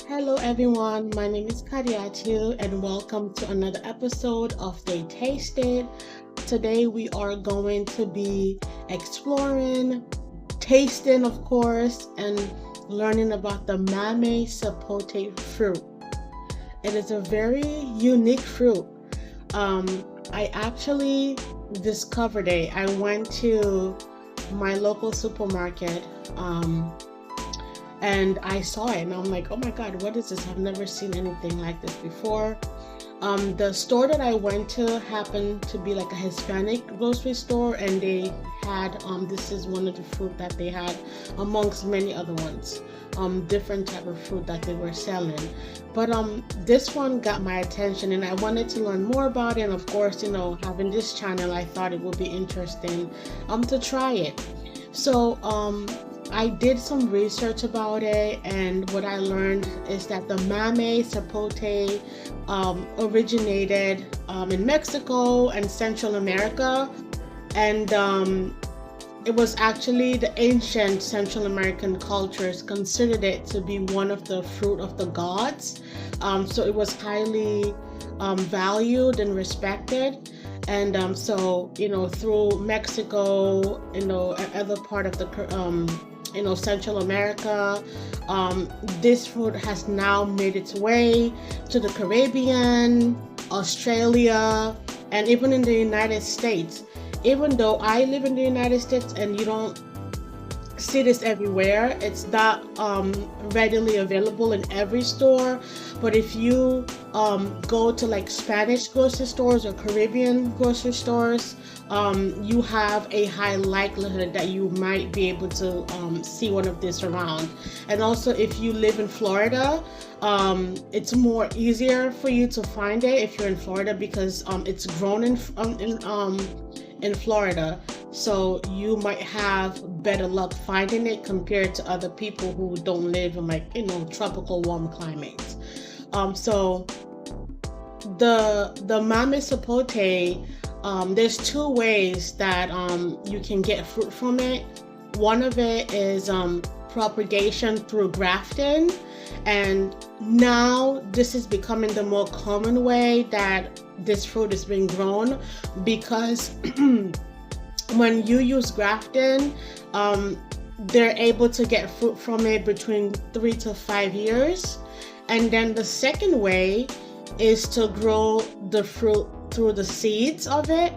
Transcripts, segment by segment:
Hello everyone, my name is Kadiatu and welcome to another episode of They Tasted. Today we are going to be exploring, tasting of course, and learning about the Mamey Sapote fruit. It is a very unique fruit. Um, I actually discovered it. I went to my local supermarket. And I saw it and I'm like, oh my God, what is this? I've never seen anything like this before. The store that I went to happened to be like a Hispanic grocery store, and they had this is one of the fruit that they had amongst many other ones, different type of fruit that they were selling. But this one got my attention and I wanted to learn more about it. And of course, having this channel, I thought it would be interesting to try it. So I did some research about it, and what I learned is that the Mamey Sapote originated in Mexico and Central America, and it was actually the ancient Central American cultures considered it to be one of the fruit of the gods. So it was highly valued and respected. And so, through Mexico, other part of the Central America, this fruit has now made its way to the Caribbean, Australia, and even in the United States. Even though I live in the United States and you don't see this everywhere, it's not readily available in every store. But if you go to like Spanish grocery stores or Caribbean grocery stores, you have a high likelihood that you might be able to see one of this around. And also, if you live in Florida, it's more easier for you to find it if you're in Florida, because it's grown in Florida. So you might have better luck finding it compared to other people who don't live in tropical warm climates. So the Mamey Sapote, there's two ways that you can get fruit from it. One of it is propagation through grafting, and now this is becoming the more common way that this fruit is being grown, because when you use grafting, they're able to get fruit from it between 3 to 5 years. And then the second way is to grow the fruit through the seeds of it,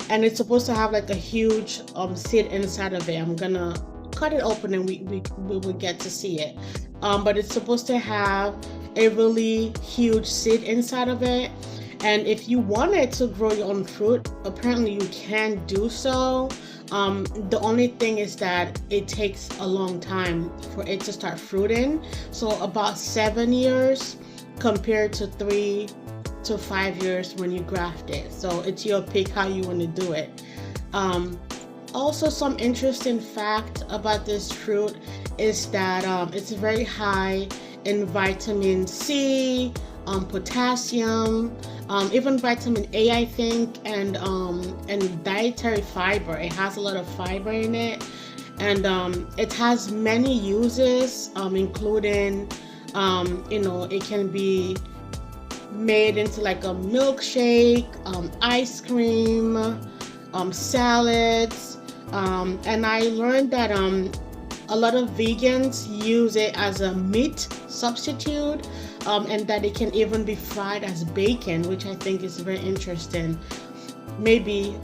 and it's supposed to have like a huge seed inside of it. I'm gonna cut it open and we will get to see it. But it's supposed to have a really huge seed inside of it. And if you wanted to grow your own fruit, apparently you can do so. The only thing is that it takes a long time for it to start fruiting. So about 7 years compared to 3 to 5 years when you graft it. So it's your pick how you want to do it. Also, some interesting fact about this fruit is that it's very high in vitamin C, potassium, even vitamin A, I think, and dietary fiber. It has a lot of fiber in it, and it has many uses, including it can be made into like a milkshake, ice cream, salads, and I learned that a lot of vegans use it as a meat substitute, and that it can even be fried as bacon, which I think is very interesting. Maybe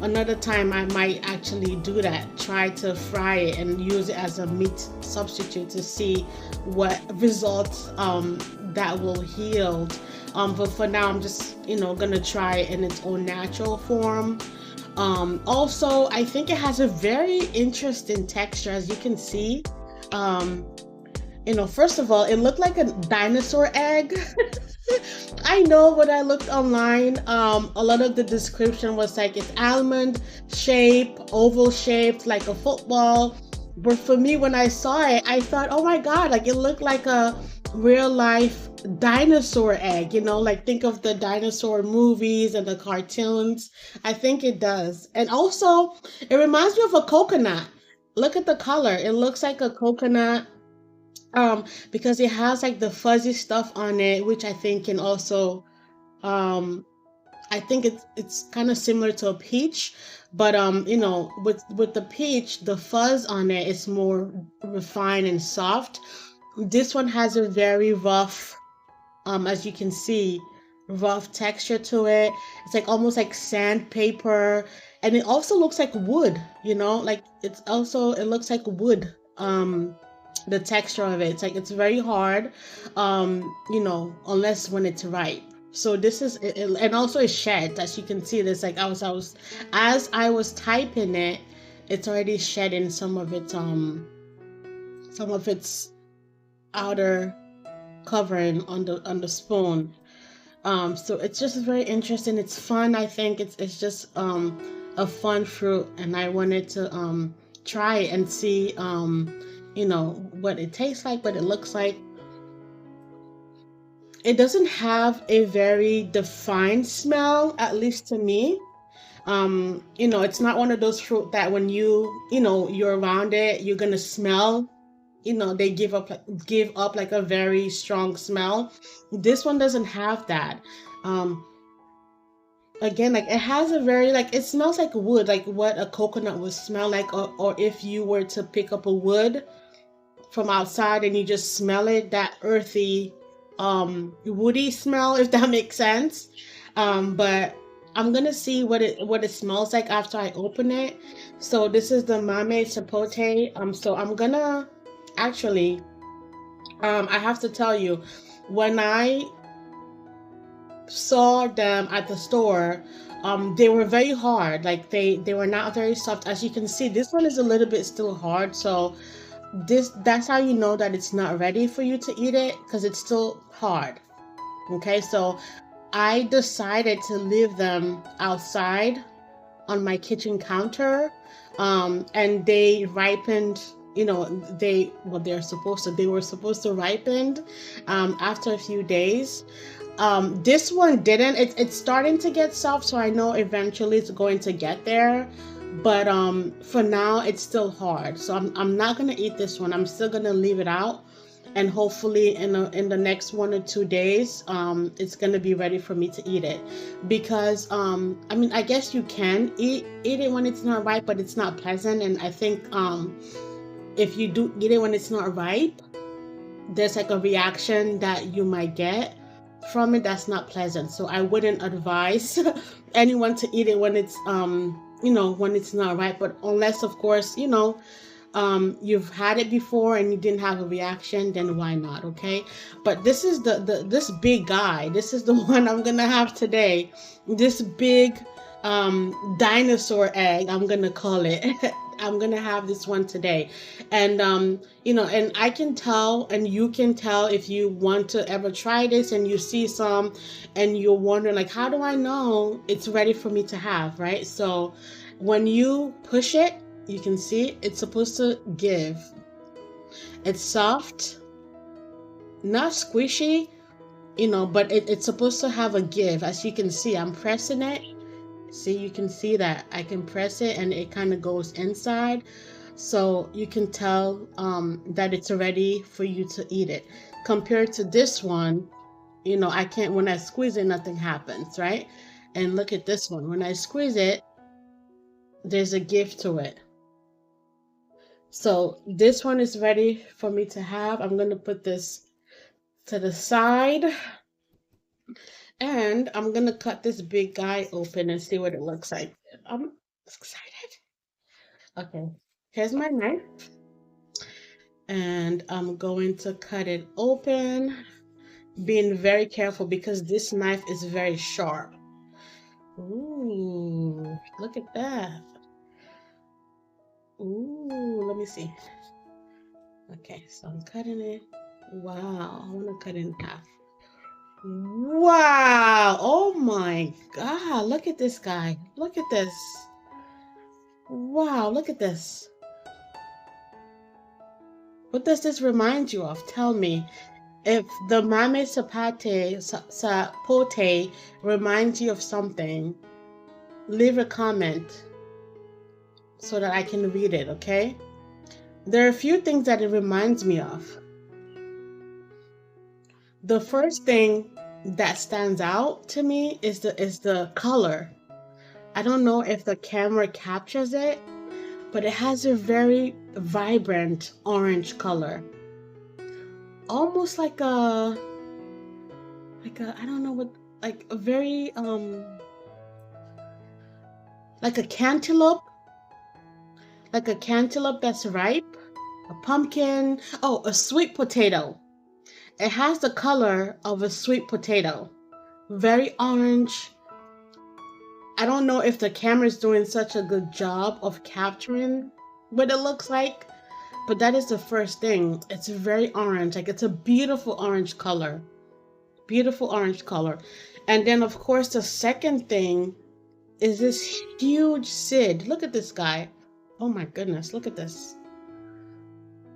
another time I might actually do that, try to fry it and use it as a meat substitute to see what results that will yield. But for now, I'm just gonna try it in its own natural form. Also, I think it has a very interesting texture, as you can see. First of all, it looked like a dinosaur egg. I know when I looked online, a lot of the description was like it's almond shape, oval shaped, like a football. But for me, when I saw it, I thought, oh my God, like it looked like a real life dinosaur egg, like think of the dinosaur movies and the cartoons. I think it does. And also, it reminds me of a coconut. Look at the color. It looks like a coconut. because it has like the fuzzy stuff on it, which I think can also um I think it's kind of similar to a peach, but with the peach, the fuzz on it is more refined and soft. This one has a very rough, as you can see, rough texture to it. It's like almost like sandpaper, and it also looks like wood, like it looks like wood. The texture of it, it's like it's very hard, unless when it's ripe. So this is and also it sheds, as you can see. This like as I was typing it, it's already shedding some of its outer covering on the spoon. So it's just very interesting. It's fun. I think it's just a fun fruit, and I wanted to try it and see what it tastes like, what it looks like. It doesn't have a very defined smell, at least to me. It's not one of those fruit that when you're around it, you're gonna smell, they give up like a very strong smell. This one doesn't have that. um Again, like it has a very, like, it smells like wood, like what a coconut would smell like, or if you were to pick up a wood from outside and you just smell it, that earthy, woody smell, if that makes sense. But I'm gonna see what it smells like after I open it. So this is the Mamey Sapote. So I'm gonna actually, I have to tell you, when I saw them at the store, they were very hard. Like they were not very soft. As you can see, this one is a little bit still hard. So that's how you know that it's not ready for you to eat it, because it's still hard. Okay, so I decided to leave them outside on my kitchen counter, and they ripened. They were supposed to ripen after a few days. This one didn't. It's starting to get soft, so I know eventually it's going to get there. But for now, it's still hard. So I'm not gonna eat this one. I'm still gonna leave it out, and hopefully in the next 1 or 2 days, it's gonna be ready for me to eat it. Because I mean, I guess you can eat it when it's not ripe, but it's not pleasant. And I think if you do eat it when it's not ripe, there's like a reaction that you might get from it that's not pleasant. So I wouldn't advise anyone to eat it when it's not right. But unless, of course, you've had it before and you didn't have a reaction, then why not? Okay. But this is this big guy. This is the one I'm gonna have today. This big dinosaur egg, I'm gonna call it. I'm gonna have this one today. And and I can tell, and you can tell, if you want to ever try this and you see some and you're wondering, like, how do I know it's ready for me to have, right? So when you push it, you can see it's supposed to give. It's soft, not squishy, but it's supposed to have a give. As you can see, I'm pressing it. See, you can see that I can press it and it kind of goes inside. So you can tell that it's ready for you to eat it. Compared to this one, I can't, when I squeeze it, nothing happens, right? And look at this one. When I squeeze it, there's a give to it. So this one is ready for me to have. I'm going to put this to the side. And I'm going to cut this big guy open and see what it looks like. I'm excited. Okay, here's my knife. And I'm going to cut it open, being very careful because this knife is very sharp. Ooh, look at that. Ooh, let me see. Okay, so I'm cutting it. Wow, I want to cut it in half. Wow, oh my God, look at this guy. Look at this. Wow, look at this. What does this remind you of? Tell me. If the Mamey Sapote reminds you of something, leave a comment so that I can read it, okay? There are a few things that it reminds me of. The first thing that stands out to me is the color. I don't know if the camera captures it, but it has a very vibrant orange color. Almost like a I don't know what, like a very like a cantaloupe, like a cantaloupe that's ripe, a pumpkin, oh, a sweet potato. It has the color of a sweet potato. Very orange. I don't know if the camera is doing such a good job of capturing what it looks like, but that is the first thing. It's very orange. Like it's a beautiful orange color. Beautiful orange color. And then of course the second thing is this huge seed. Look at this guy. Oh my goodness, look at this.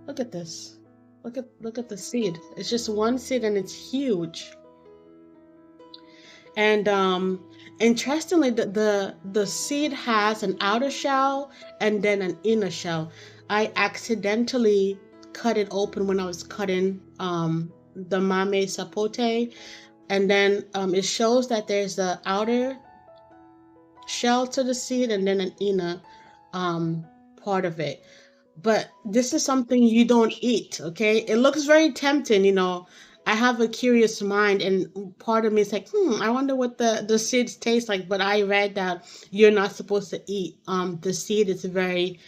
Look at this. Look at the seed. It's just one seed and it's huge. And interestingly, the seed has an outer shell and then an inner shell. I accidentally cut it open when I was cutting the Mamey Sapote, and then it shows that there's the outer shell to the seed and then an inner um, part of it. But this is something you don't eat, okay? It looks very tempting, you know. I have a curious mind, and part of me is like, I wonder what the seeds taste like. But I read that you're not supposed to eat the seed. It's very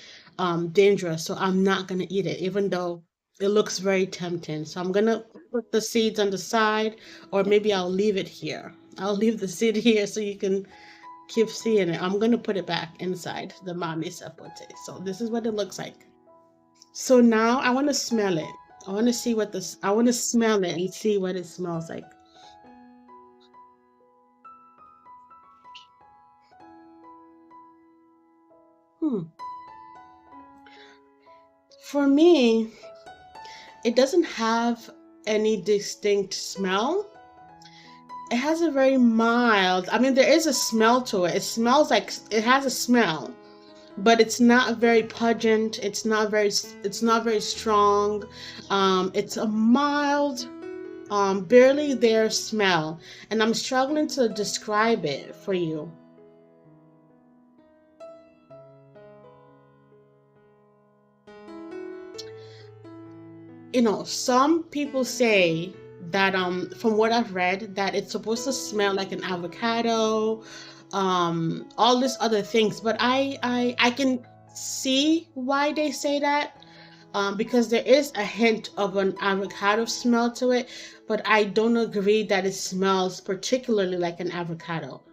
dangerous, so I'm not gonna eat it, even though it looks very tempting. So I'm gonna put the seeds on the side, or maybe I'll leave it here. I'll leave the seed here so you can keep seeing it. I'm gonna put it back inside the Mamey Sapote. So this is what it looks like. So now I want to smell it. I want to see what this, I want to smell it and see what it smells like. Hmm. For me, it doesn't have any distinct smell. It has a very mild, I mean, there is a smell to it. It smells like, it has a smell, but it's not very pungent. It's not very strong. It's a mild, barely there smell. And I'm struggling to describe it for you. You know, some people say that from what I've read that it's supposed to smell like an avocado, all these other things, but I can see why they say that, because there is a hint of an avocado smell to it, but I don't agree that it smells particularly like an avocado.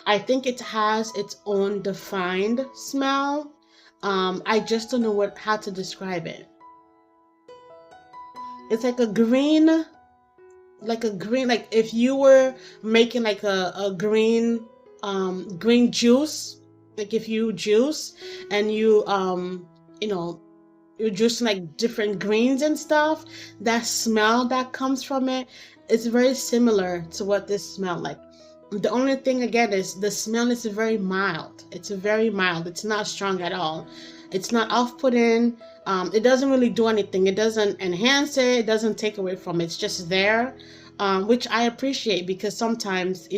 I think it has its own defined smell. I just don't know what how to describe it. It's like a green, like if you were making like a green green juice, like if you juice and you know you're juicing like different greens and stuff, that smell that comes from it is very similar to what this smelled like. The only thing again is the smell is very mild. It's very mild. It's not strong at all. It's not off-putting. It doesn't really do anything. It doesn't enhance it. It doesn't take away from it. It's just there, which I appreciate because sometimes,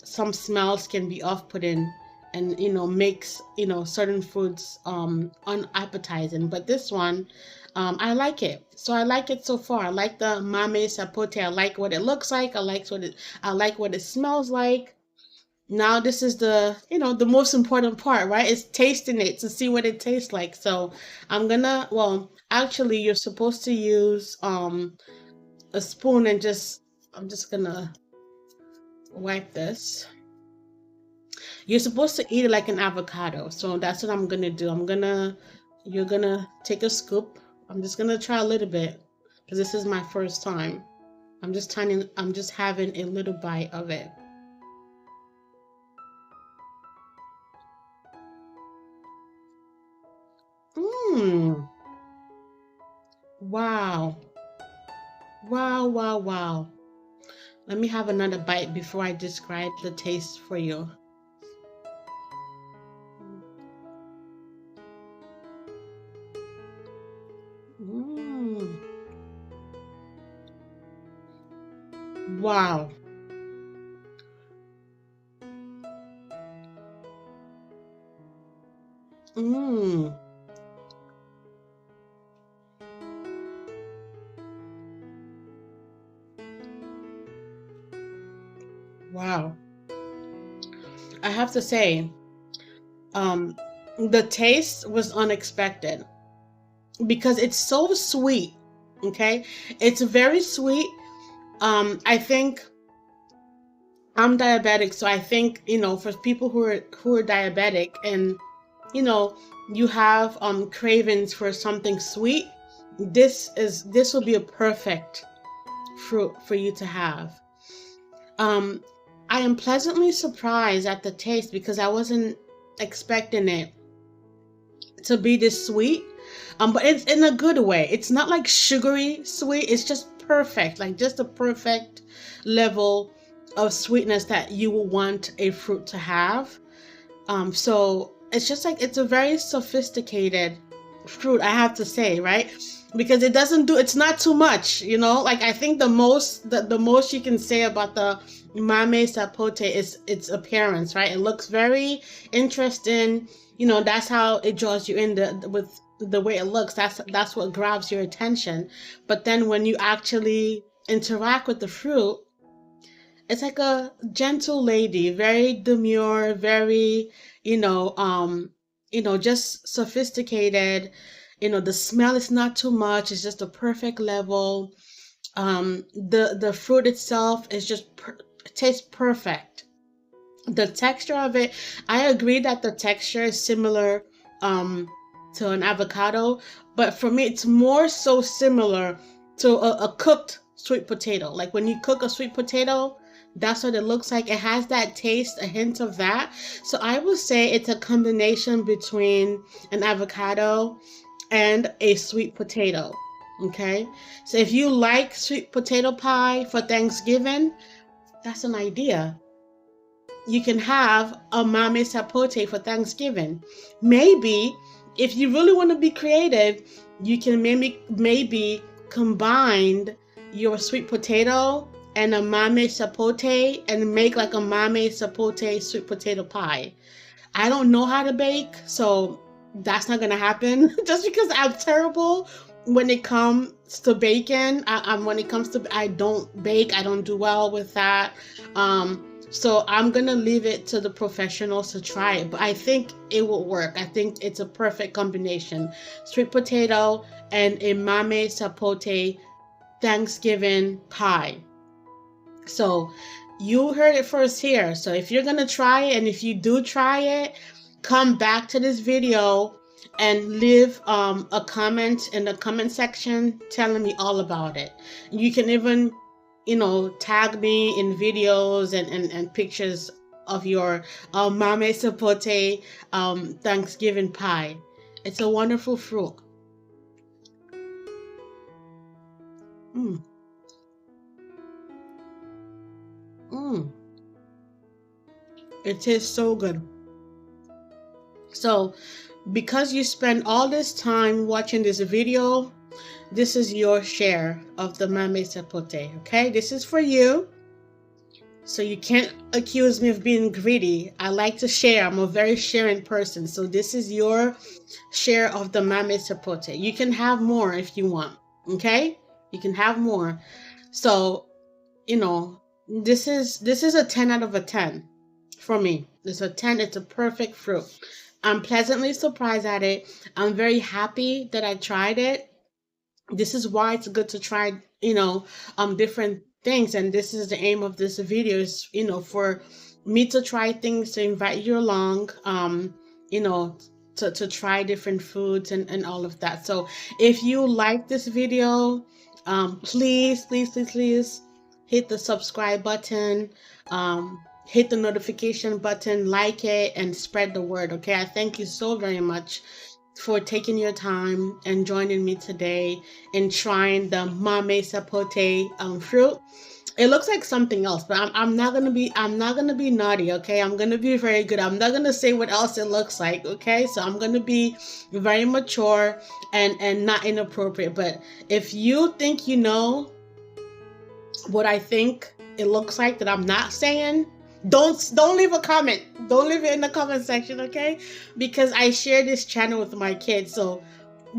some smells can be off-putting and, makes, certain foods unappetizing. But this one, I like it. So I like it so far. I like the Mamey Sapote. I like what it looks like. I like what it smells like. Now this is the most important part, right? It's tasting it to see what it tastes like. So well, actually you're supposed to use a spoon and I'm just gonna wipe this. You're supposed to eat it like an avocado. So that's what I'm gonna do. You're gonna take a scoop. I'm just gonna try a little bit because this is my first time. I'm just having a little bite of it. Mmm. Wow. Wow, wow, wow. Let me have another bite before I describe the taste for you. Mmm. Wow. Mm. Wow. I have to say, um, the taste was unexpected because it's so sweet. Okay, it's very sweet. I think I'm diabetic, so I think, for people who are diabetic, and you know you have cravings for something sweet, this will be a perfect fruit for you to have. Um, I am pleasantly surprised at the taste because I wasn't expecting it to be this sweet. But it's in a good way. It's not like sugary sweet. It's just perfect, like just a perfect level of sweetness that you will want a fruit to have. So it's just like it's a very sophisticated fruit, I have to say, right? Because it doesn't do, it's not too much, Like I think the most you can say about the Mamey Sapote is its appearance, right? It looks very interesting. That's how it draws you in with the way it looks. That's what grabs your attention. But then when you actually interact with the fruit, it's like a gentle lady, very demure, very, just sophisticated. The smell is not too much, it's just a perfect level. The fruit itself is just it tastes perfect. The texture of it, I agree that the texture is similar um to an avocado, but for me it's more so similar to a cooked sweet potato. Like when you cook a sweet potato, that's what it looks like. It has that taste, a hint of that. So I would say it's a combination between an avocado and a sweet potato. Okay, so if you like sweet potato pie for Thanksgiving, that's an idea. You can have a Mamey Sapote for Thanksgiving. Maybe if you really want to be creative, you can maybe combine your sweet potato and a Mamey Sapote and make like a Mamey Sapote sweet potato pie. I don't know how to bake, so that's not gonna happen. Just because I'm terrible when it comes to baking. When it comes to, I don't bake. I don't do well with that. So I'm gonna leave it to the professionals to try it. But I think it will work. I think it's a perfect combination: sweet potato and a Mamey Sapote Thanksgiving pie. So you heard it first here. So if you're gonna try it, and if you do try it, come back to this video and leave a comment in the comment section telling me all about it. You can even, tag me in videos and pictures of your Mamey Sapote Thanksgiving pie. It's a wonderful fruit. Mm, mm. It tastes so good. So, because you spend all this time watching this video, this is your share of the Mamey Sapote, okay? This is for you. So you can't accuse me of being greedy. I like to share. I'm a very sharing person. So this is your share of the Mamey Sapote. You can have more if you want, okay? You can have more. So, this is a 10 out of a 10 for me. It's a 10. It's a perfect fruit. I'm pleasantly surprised at it. I'm very happy that I tried it. This is why it's good to try, different things. And this is the aim of this video is, for me to try things, to invite you along, you know, to try different foods and all of that. So if you like this video, please, please, please, please hit the subscribe button, hit the notification button, like it, and spread the word. Okay, I thank you so very much for taking your time and joining me today in trying the Mamey Sapote fruit. It looks like something else, but I'm not gonna be naughty, okay? I'm gonna be very good. I'm not gonna say what else it looks like, okay? So I'm gonna be very mature and not inappropriate. But if you think you know what I think it looks like that I'm not saying, don't leave a comment. Don't leave it in the comment section, okay? Because I share this channel with my kids, so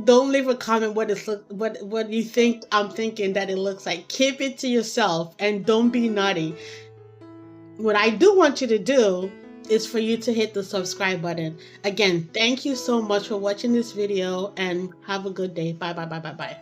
don't leave a comment what you think I'm thinking that it looks like. Keep it to yourself and don't be naughty. What I do want you to do is for you to hit the subscribe button. Again, thank you so much for watching this video and have a good day. Bye, bye, bye, bye, bye.